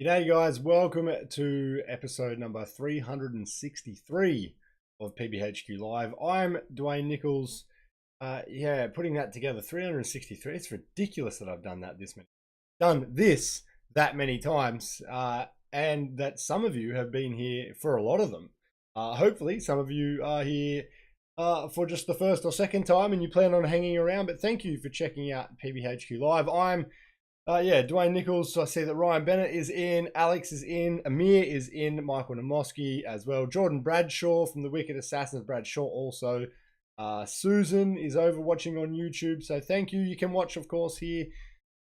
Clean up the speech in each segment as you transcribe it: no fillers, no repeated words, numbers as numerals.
G'day guys, welcome to episode number 363 of PBHQ Live. I'm Dwayne Nichols. Putting that together, 363. It's ridiculous that I've done this that many times, and that some of you have been here for a lot of them. Hopefully some of you are here for just the first or second time and you plan on hanging around, but thank you for checking out PBHQ Live. I'm Dwayne Nichols. So I see that Ryan Bennett is in, Alex is in, Amir is in, Michael Namoski as well. Jordan Bradshaw from the Wicked Assassins, Bradshaw also. Susan is over watching on YouTube, so thank you. You can watch, of course, here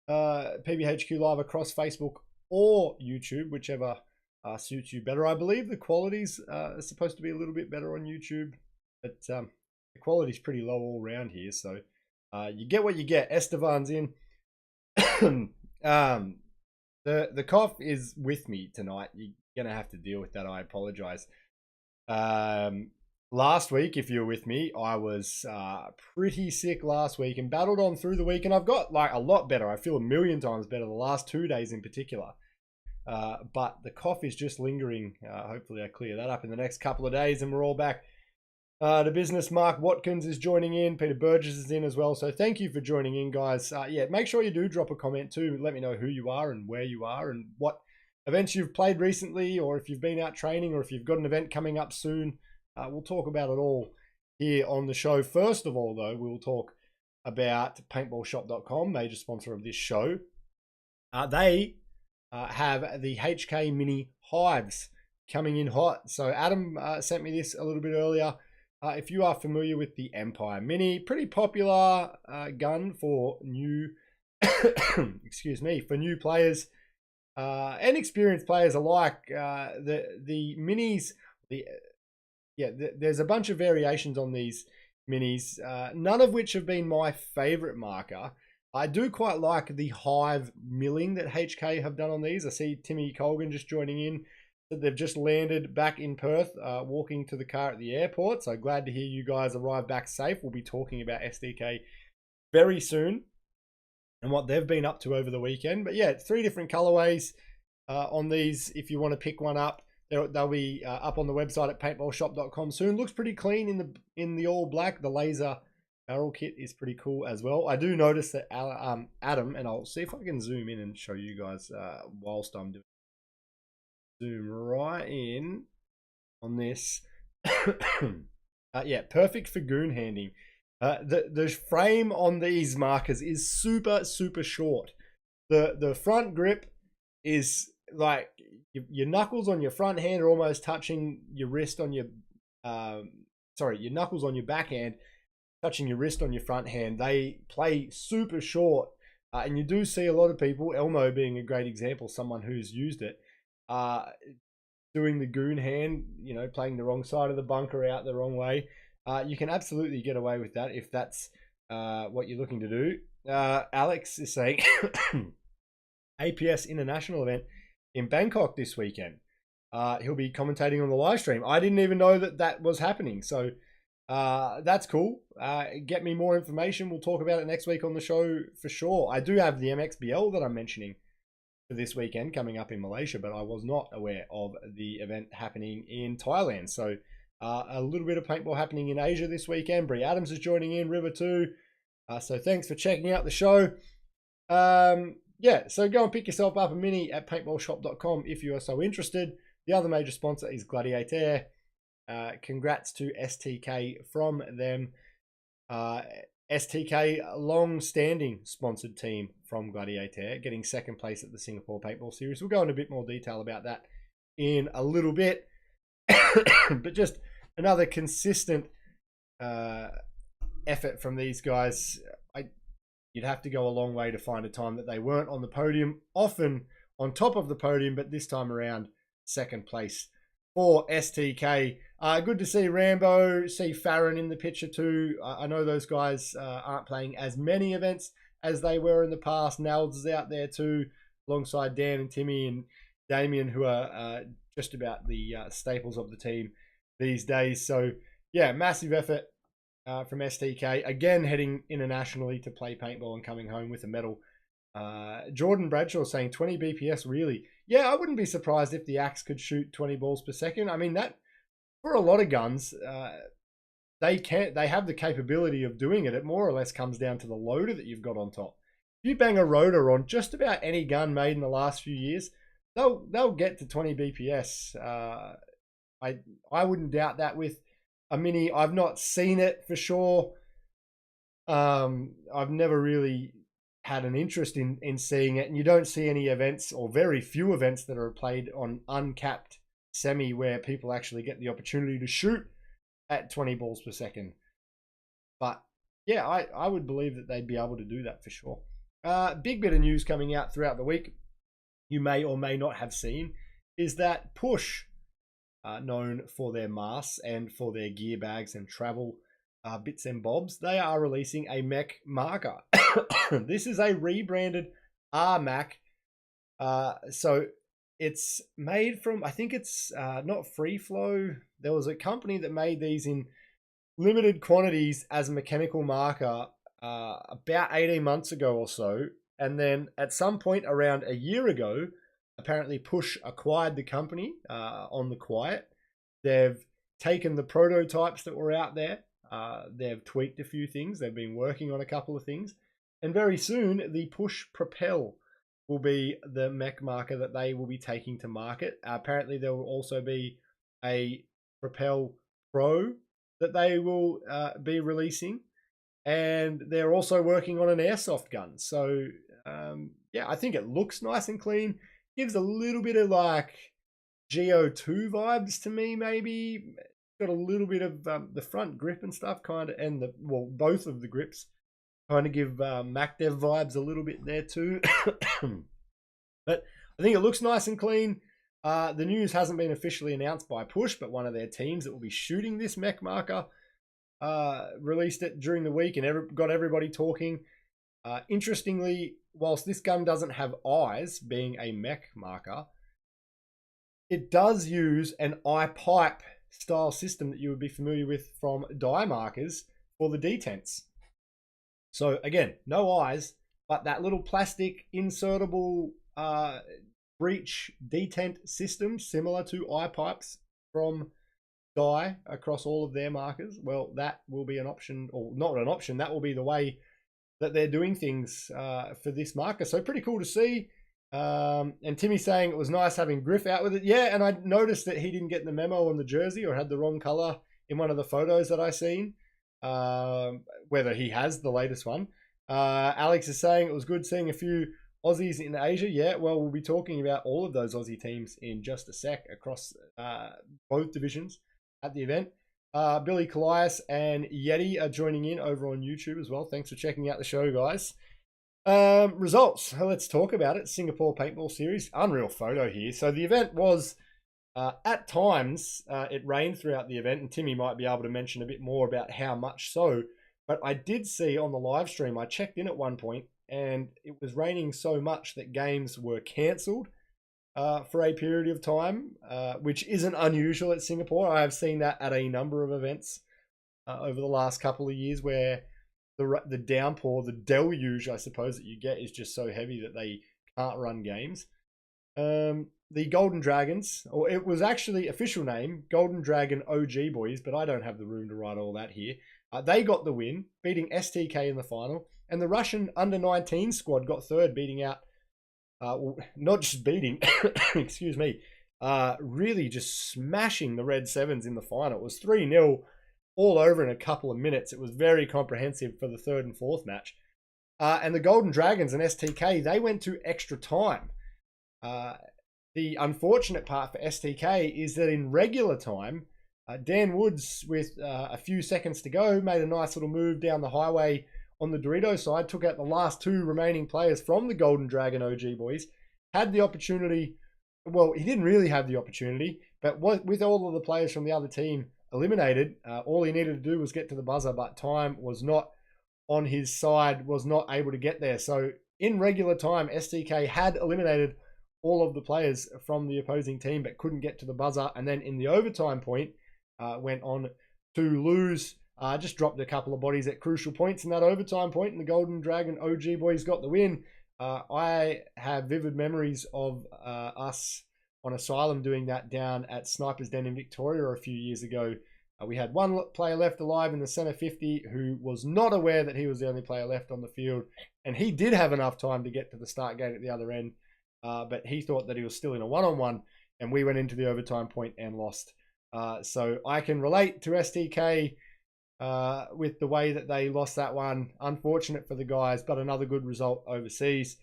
PBHQ Live across Facebook or YouTube, whichever suits you better. I believe the quality's supposed to be a little bit better on YouTube, but the quality's pretty low all around here, so you get what you get. Estevan's in. The cough is with me tonight. You're gonna have to deal with that. I apologize. Last week, if you were with me, I was pretty sick last week and battled on through the week, and I've got like a lot better. I feel a million times better the last 2 days in particular. But the cough is just lingering. Hopefully I clear that up in the next couple of days and we're all back to business. Mark Watkins is joining in. Peter Burgess is in as well. So thank you for joining in, guys. Make sure you do drop a comment too. Let me know who you are and where you are and what events you've played recently, or if you've been out training, or if you've got an event coming up soon. We'll talk about it all here on the show. First of all, though, we'll talk about paintballshop.com, major sponsor of this show. They have the HK Mini Hives coming in hot. So Adam sent me this a little bit earlier. If you are familiar with the Empire Mini, pretty popular gun for new, excuse me, for new players and experienced players alike. The minis, there's a bunch of variations on these minis, none of which have been my favorite marker. I do quite like the hive milling that HK have done on these. I see Timmy Colgan just joining in. They've just landed back in Perth, walking to the car at the airport. So glad to hear you guys arrive back safe. We'll be talking about SDK very soon and what they've been up to over the weekend. But yeah, 3 different colorways on these. If you want to pick one up, they'll be up on the website at paintballshop.com soon. Looks pretty clean in the all black. The laser barrel kit is pretty cool as well. I do notice that Adam, and I'll see if I can zoom in and show you guys whilst I'm doing. Zoom right in on this. Perfect for goon handing. The frame on these markers is super short. The front grip is like your knuckles on your front hand are almost touching your wrist on your your knuckles on your backhand touching your wrist on your front hand. They play super short, and you do see a lot of people, Elmo being a great example, someone who's used it, doing the goon hand, playing the wrong side of the bunker out the wrong way. You can absolutely get away with that if that's what you're looking to do. Alex is saying APS International event in Bangkok this weekend. He'll be commentating on the live stream. I didn't even know that was happening. So that's cool. Get me more information. We'll talk about it next week on the show for sure. I do have the MXBL that I'm mentioning this weekend coming up in Malaysia, but I was not aware of the event happening in Thailand. So a little bit of paintball happening in Asia this weekend. Bree Adams is joining in, River 2. So thanks for checking out the show. So go and pick yourself up a mini at paintballshop.com if you are so interested. The other major sponsor is Gladiator. Congrats to STK from them. STK, long-standing sponsored team from Gladiator, getting second place at the Singapore Paintball Series. We'll go into a bit more detail about that in a little bit. But just another consistent effort from these guys. You'd have to go a long way to find a time that they weren't on the podium, often on top of the podium, but this time around, second place for STK. Good to see Rambo, see Farron in the picture too. I know those guys aren't playing as many events as they were in the past. Nels is out there too, alongside Dan and Timmy and Damien, who are just about the staples of the team these days. So yeah, massive effort from STK. Again, heading internationally to play paintball and coming home with a medal. Jordan Bradshaw saying 20 BPS, really? yeah, I wouldn't be surprised if the Axe could shoot 20 balls per second. I mean, that for a lot of guns, they have the capability of doing it. It more or less comes down to the loader that you've got on top. If you bang a rotor on just about any gun made in the last few years, they'll get to 20 BPS. I wouldn't doubt that with a Mini. I've not seen it for sure. I've never really had an interest in seeing it, and you don't see any events, or very few events, that are played on uncapped semi where people actually get the opportunity to shoot at 20 balls per second. But yeah, I would believe that they'd be able to do that for sure. Big bit of news coming out throughout the week, you may or may not have seen, is that Push, known for their masks and for their gear bags and travel bits and bobs, they are releasing a mech marker. This is a rebranded RMAC. So it's made from, I think it's not Free Flow. There was a company that made these in limited quantities as a mechanical marker about 18 months ago or so. And then at some point around a year ago, apparently Push acquired the company on the quiet. They've taken the prototypes that were out there. They've tweaked a few things. They've been working on a couple of things. And very soon, the Push Propel will be the mech marker that they will be taking to market. Apparently, there will also be a Propel Pro that they will be releasing. And they're also working on an airsoft gun. So, yeah, I think it looks nice and clean. Gives a little bit of like GO2 vibes to me, maybe. Got a little bit of the front grip and stuff, kind of, and both of the grips kind of give MacDev vibes a little bit there too. But I think it looks nice and clean. The news hasn't been officially announced by Push, but one of their teams that will be shooting this mech marker released it during the week and got everybody talking. Interestingly, whilst this gun doesn't have eyes, being a mech marker, it does use an eye pipe style system that you would be familiar with from die markers for the detents. So again, no eyes, but that little plastic insertable breech detent system, similar to eye pipes from die across all of their markers. Well, that will be an option, or not an option, that will be the way that they're doing things for this marker. So pretty cool to see. And Timmy saying it was nice having Griff out with it. Yeah, and I noticed that he didn't get the memo on the jersey, or had the wrong color in one of the photos that I seen. Whether he has the latest one. Alex is saying it was good seeing a few Aussies in Asia. Yeah, well, we'll be talking about all of those Aussie teams in just a sec across both divisions at the event. Billy Colias and Yeti are joining in over on YouTube as well. Thanks for checking out the show, guys. Results. Let's talk about it. Singapore Paintball Series. Unreal photo here. So the event was, at times, it rained throughout the event, and Timmy might be able to mention a bit more about how much so. But I did see on the live stream, I checked in at one point, and it was raining so much that games were cancelled for a period of time, which isn't unusual at Singapore. I have seen that at a number of events over the last couple of years, where the downpour, the deluge, I suppose, that you get is just so heavy that they can't run games. The Golden Dragons, or it was actually official name, Golden Dragon OG Boys, but I don't have the room to write all that here. They got the win, beating STK in the final, and the Russian under-19 squad got third, beating out, well, not just beating, excuse me, really just smashing the Red Sevens in the final. It was 3-0 all over in a couple of minutes. It was very comprehensive for the third and fourth match. And the Golden Dragons and STK, they went to extra time. The unfortunate part for STK is that in regular time, Dan Woods, with a few seconds to go, made a nice little move down the highway on the Dorito side, took out the last two remaining players from the Golden Dragon OG Boys, had the opportunity. Well, he didn't really have the opportunity, but with all of the players from the other team eliminated, all he needed to do was get to the buzzer, but time was not on his side, was not able to get there. So in regular time, STK had eliminated all of the players from the opposing team, but couldn't get to the buzzer. And then in the overtime point, went on to lose, just dropped a couple of bodies at crucial points in that overtime point, and the Golden Dragon OG Boys got the win. I have vivid memories of us on Asylum doing that down at Sniper's Den in Victoria a few years ago. We had one player left alive in the center 50 who was not aware that he was the only player left on the field, and he did have enough time to get to the start gate at the other end, but he thought that he was still in a one-on-one, and we went into the overtime point and lost. So I can relate to STK with the way that they lost that one. Unfortunate for the guys, but another good result overseas.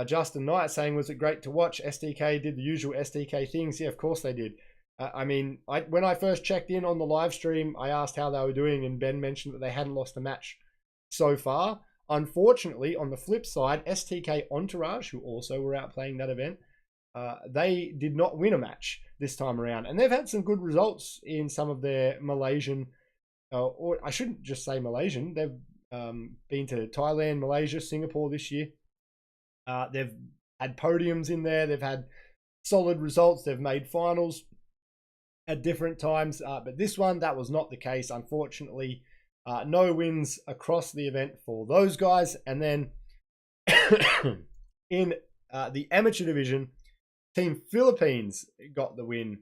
Justin Knight saying, was it great to watch? STK did the usual STK things. Yeah, of course they did. I mean, when I first checked in on the live stream, I asked how they were doing, and Ben mentioned that they hadn't lost a match so far. Unfortunately, on the flip side, STK Entourage, who also were out playing that event, they did not win a match this time around. And they've had some good results in some of their Malaysian, or I shouldn't just say Malaysian, they've been to Thailand, Malaysia, Singapore this year. They've had podiums in there. They've had solid results. They've made finals at different times, but this one, that was not the case, unfortunately. No wins across the event for those guys. And then in the amateur division, Team Philippines got the win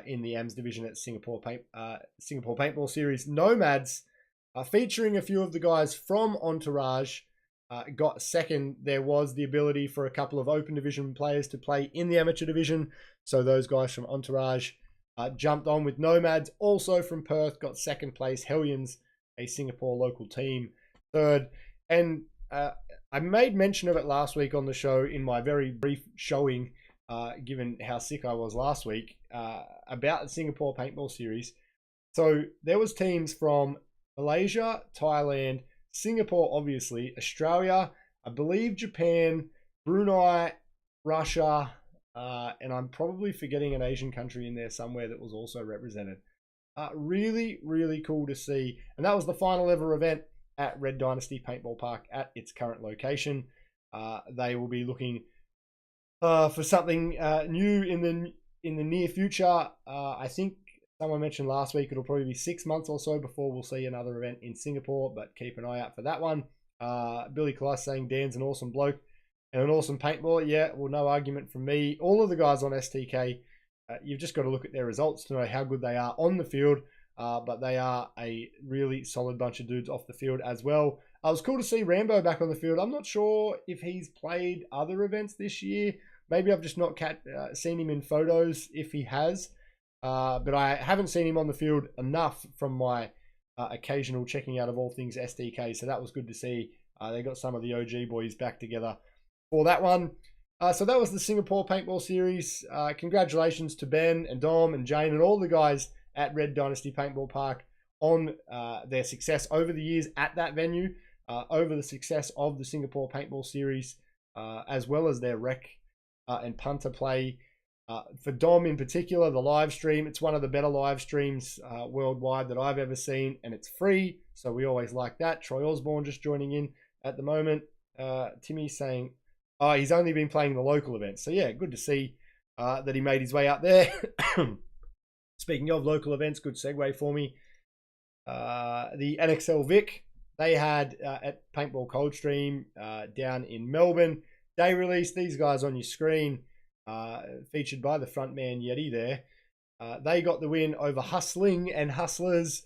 in the AMS division at Singapore Paintball Series. Nomads, featuring a few of the guys from Entourage, got second. There was the ability for a couple of open division players to play in the amateur division, so those guys from Entourage jumped on with Nomads. Also from Perth, got second place. Hellions, a Singapore local team, third. And I made mention of it last week on the show in my very brief showing, given how sick I was last week, about the Singapore Paintball Series. So there was teams from Malaysia, Thailand, Singapore, obviously, Australia, I believe Japan, Brunei, Russia, and I'm probably forgetting an Asian country in there somewhere that was also represented. Really, really cool to see. And that was the final ever event at Red Dynasty Paintball Park at its current location. They will be looking for something new in the near future. I think someone mentioned last week it'll probably be 6 months or so before we'll see another event in Singapore, but keep an eye out for that one. Billy Class saying Dan's an awesome bloke and an awesome paintballer. Yeah, well, no argument from me. All of the guys on STK, you've just got to look at their results to know how good they are on the field, but they are a really solid bunch of dudes off the field as well. It was cool to see Rambo back on the field. I'm not sure if he's played other events this year. Maybe I've just not seen him in photos if he has. But I haven't seen him on the field enough from my occasional checking out of all things STK. So that was good to see. They got some of the OG boys back together for that one. So that was the Singapore Paintball Series. Congratulations to Ben and Dom and Jane and all the guys at Red Dynasty Paintball Park on their success over the years at that venue, over the success of the Singapore Paintball Series, as well as their rec and punter play. For Dom in particular, the live stream, it's one of the better live streams worldwide that I've ever seen, and it's free, so we always like that. Troy Osborne just joining in at the moment. Timmy saying, oh, he's only been playing the local events. So yeah, good to see that he made his way out there. Speaking of local events, good segue for me. The NXL Vic, they had at Paintball Coldstream down in Melbourne. Day release, these guys on your screen, featured by the frontman Yeti there. They got the win over Hustling and Hustlers.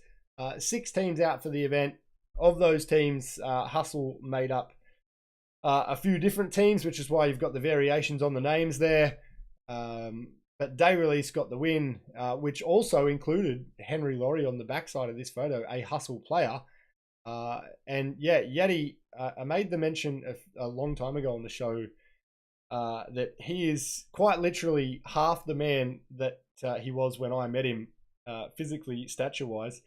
6 teams out for the event. Of those teams, Hustle made up a few different teams, which is why you've got the variations on the names there. But Day Release got the win, which also included Henry Laurie on the backside of this photo, a Hustle player. And yeah, Yeti, I made the mention a long time ago on the show that he is quite literally half the man that he was when I met him, physically, stature-wise.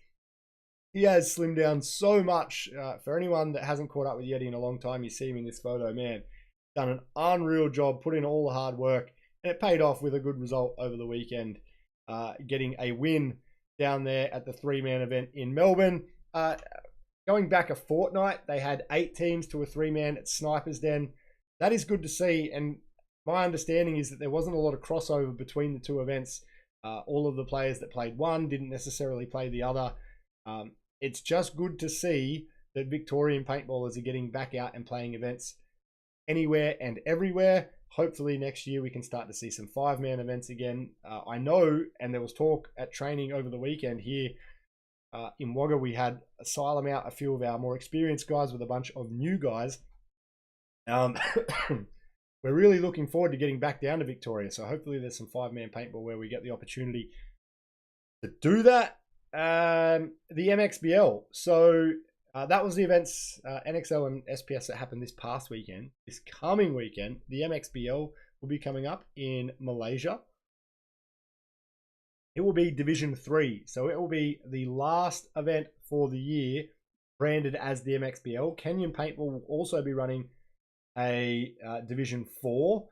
He has slimmed down so much. For anyone that hasn't caught up with Yeti in a long time, you see him in this photo, man. Done an unreal job, put in all the hard work, and it paid off with a good result over the weekend, getting a win down there at the 3-man event in Melbourne. Going back a fortnight, they had 8 teams to a 3-man at Sniper's Den. That is good to see, and my understanding is that there wasn't a lot of crossover between the 2 events. All of the players that played one didn't necessarily play the other. It's just good to see that Victorian paintballers are getting back out and playing events anywhere and everywhere. Hopefully next year we can start to see some 5-man events again. I know, and there was talk at training over the weekend here in Wagga, we had Asylum out, a few of our more experienced guys with a bunch of new guys. We're really looking forward to getting back down to Victoria. So hopefully there's some 5-man paintball where we get the opportunity to do that. The MXBL. So that was the events, NXL and SPS, that happened this past weekend. This coming weekend, the MXBL will be coming up in Malaysia. It will be Division 3. So it will be the last event for the year branded as the MXBL. Kenyan Paintball will also be running a Division 4.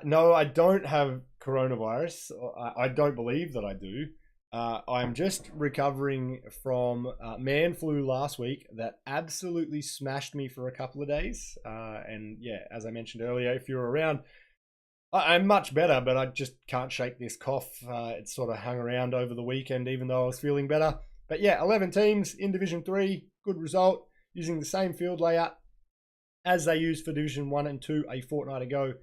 No, I don't have coronavirus. I don't believe that I do. I'm just recovering from man flu last week that absolutely smashed me for a couple of days. And yeah, as I mentioned earlier, if you're around, I'm much better, but I just can't shake this cough. It sort of hung around over the weekend, even though I was feeling better. But yeah, 11 teams in Division 3. Good result, using the same field layout as they used for Division 1 and 2 a fortnight ago.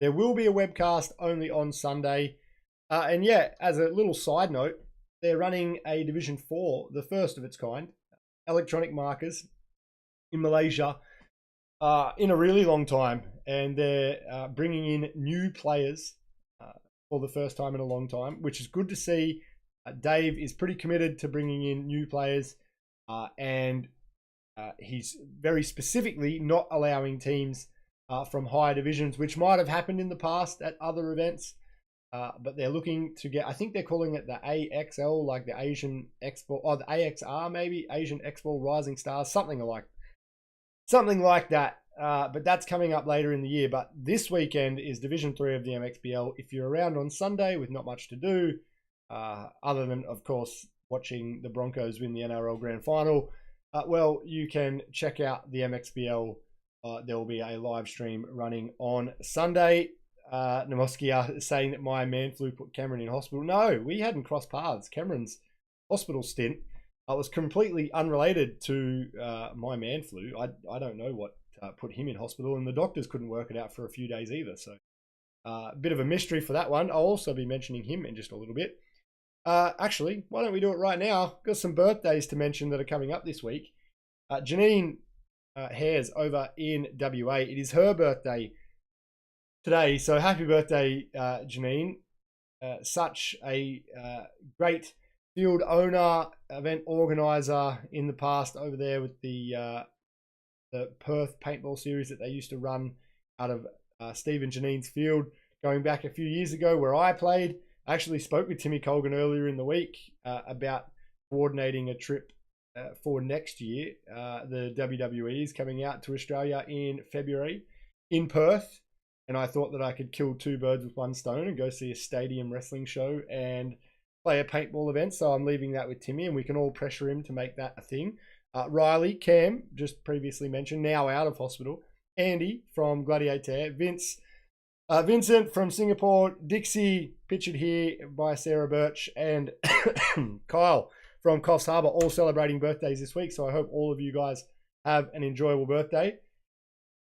There will be a webcast only on Sunday. And yeah, as a little side note, they're running a Division 4, the first of its kind, electronic markers in Malaysia in a really long time. And they're bringing in new players for the first time in a long time, which is good to see. Dave is pretty committed to bringing in new players, and he's very specifically not allowing teams from higher divisions, which might have happened in the past at other events. But they're looking to get, I think they're calling it the AXL, like the Asian Expo, or the AXR maybe, Asian Expo Rising Stars, something like that. But that's coming up later in the year. But this weekend is Division 3 of the MXBL. If you're around on Sunday with not much to do, other than, of course, watching the Broncos win the NRL Grand Final, well, you can check out the MXBL. There will be a live stream running on Sunday. Namoskia is saying that my man flu put Cameron in hospital. No, we hadn't crossed paths. Cameron's hospital stint was completely unrelated to my man flu. I don't know what put him in hospital, and the doctors couldn't work it out for a few days either. So a bit of a mystery for that one. I'll also be mentioning him in just a little bit. Actually, why don't we do it right now? Got some birthdays to mention that are coming up this week. Janine Hares over in WA. It is her birthday today, so happy birthday, Janine. Such a great field owner, event organizer in the past over there with the Perth paintball series that they used to run out of Steve and Janine's field going back a few years ago where I played. I actually spoke with Timmy Colgan earlier in the week about coordinating a trip for next year. The WWE is coming out to Australia in February in Perth, and I thought that I could kill two birds with one stone and go see a stadium wrestling show and play a paintball event. So I'm leaving that with Timmy, and we can all pressure him to make that a thing. Riley, Cam, just previously mentioned, now out of hospital. Andy from Gladiator, Vincent from Singapore, Dixie, pictured here by Sarah Birch, and Kyle from Coffs Harbour, all celebrating birthdays this week. So I hope all of you guys have an enjoyable birthday.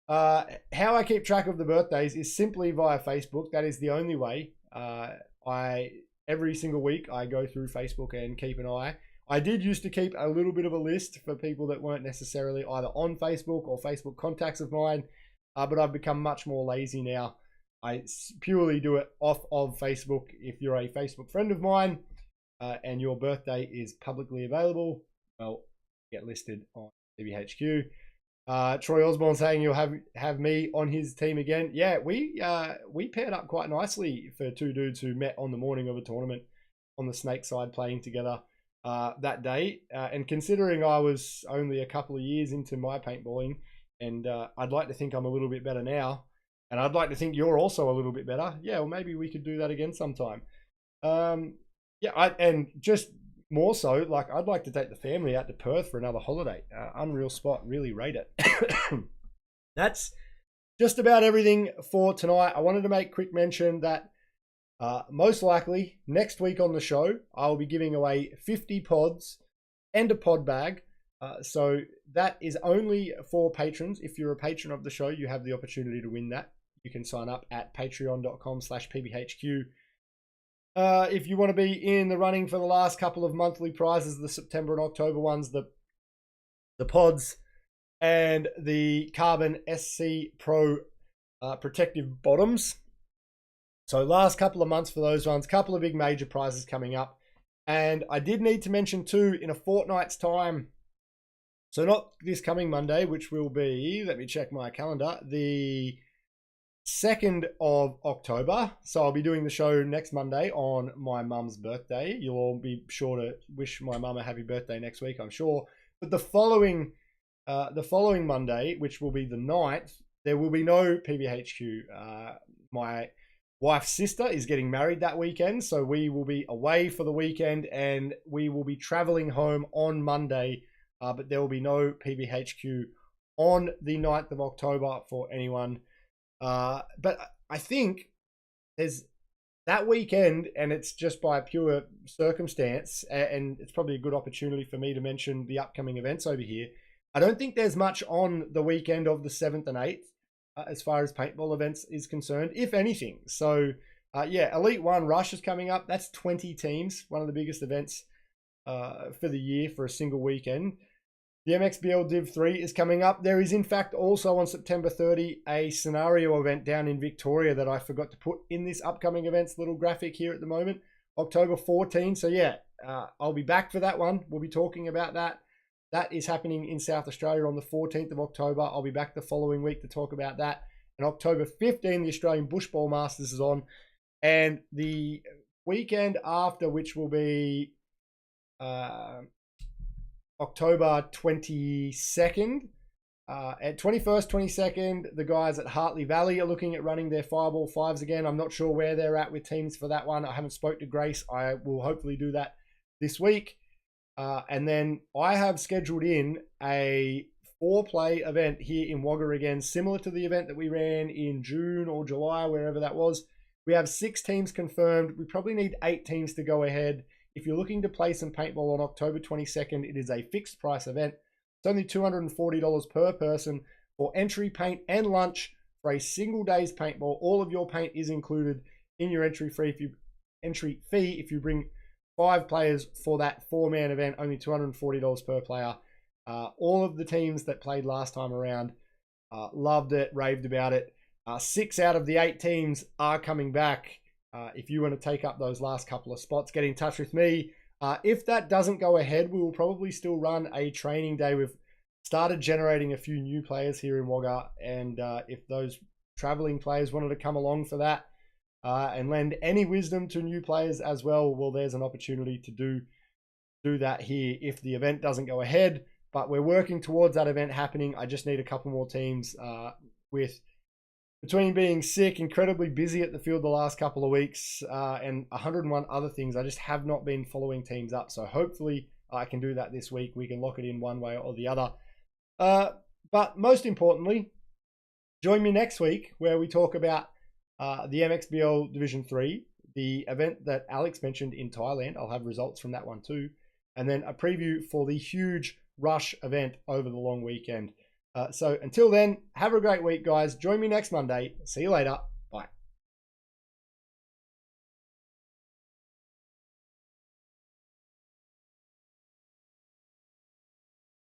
How I keep track of the birthdays is simply via Facebook. That is the only way. Every single week I go through Facebook and keep an eye. I did used to keep a little bit of a list for people that weren't necessarily either on Facebook or Facebook contacts of mine, but I've become much more lazy now. I purely do it off of Facebook. If you're a Facebook friend of mine and your birthday is publicly available, well, get listed on PBHQ. Troy Osborne saying you'll have me on his team again. Yeah, we paired up quite nicely for two dudes who met on the morning of a tournament on the Snake side playing together that day. And considering I was only a couple of years into my paintballing, and I'd like to think I'm a little bit better now, and I'd like to think you're also a little bit better. Yeah, well, maybe we could do that again sometime. And just more so, like, I'd like to take the family out to Perth for another holiday. Unreal spot, really rate it. That's just about everything for tonight. I wanted to make quick mention that most likely next week on the show, I'll be giving away 50 pods and a pod bag So that is only for patrons. If you're a patron of the show, you have the opportunity to win that. You can sign up at patreon.com/PBHQ. If you want to be in the running for the last couple of monthly prizes, the September and October ones, the pods and the Carbon SC Pro protective bottoms. So last couple of months for those ones, couple of big major prizes coming up. And I did need to mention too, in a fortnight's time, so not this coming Monday, which will be, let me check my calendar, the 2nd of October. So I'll be doing the show next Monday on my mum's birthday. You'll all be sure to wish my mum a happy birthday next week, I'm sure. But the following Monday, which will be the 9th, there will be no PBHQ. My wife's sister is getting married that weekend, so we will be away for the weekend and we will be traveling home on Monday, but there will be no PBHQ on the 9th of October for anyone. But I think there's that weekend, and it's just by pure circumstance, and it's probably a good opportunity for me to mention the upcoming events over here. I don't think there's much on the weekend of the 7th and 8th. As far as paintball events is concerned, if anything. So, yeah, Elite 1 Rush is coming up. That's 20 teams, one of the biggest events for the year for a single weekend. The MXBL Div 3 is coming up. There is, in fact, also on September 30, a scenario event down in Victoria that I forgot to put in this upcoming events little graphic here at the moment. October 14. So, yeah, I'll be back for that one. We'll be talking about that. That is happening in South Australia on the 14th of October. I'll be back the following week to talk about that. And October 15, the Australian Bushball Masters is on. And the weekend after, which will be October 22nd, at 21st, 22nd, the guys at Hartley Valley are looking at running their Fireball 5s again. I'm not sure where they're at with teams for that one. I haven't spoke to Grace. I will hopefully do that this week. And then I have scheduled in a 4-play event here in Wagga again, similar to the event that we ran in June or July, wherever that was. We have 6 teams confirmed. We probably need 8 teams to go ahead. If you're looking to play some paintball on October 22nd, it is a fixed price event. It's only $240 per person for entry, paint, and lunch for a single day's paintball. All of your paint is included in your entry fee if you bring 5 players for that 4-man event, only $240 per player. All of the teams that played last time around loved it, raved about it. 6 out of the 8 teams are coming back. If you want to take up those last couple of spots, get in touch with me. If that doesn't go ahead, we will probably still run a training day. We've started generating a few new players here in Wagga, and if those traveling players wanted to come along for that, and lend any wisdom to new players as well, well, there's an opportunity to do that here if the event doesn't go ahead. But we're working towards that event happening. I just need a couple more teams with between being sick, incredibly busy at the field the last couple of weeks, and 101 other things. I just have not been following teams up. So hopefully I can do that this week. We can lock it in one way or the other. But most importantly, join me next week where we talk about the MXBL Division 3, the event that Alex mentioned in Thailand. I'll have results from that one too. And then a preview for the huge Rush event over the long weekend. So until then, have a great week, guys. Join me next Monday. See you later.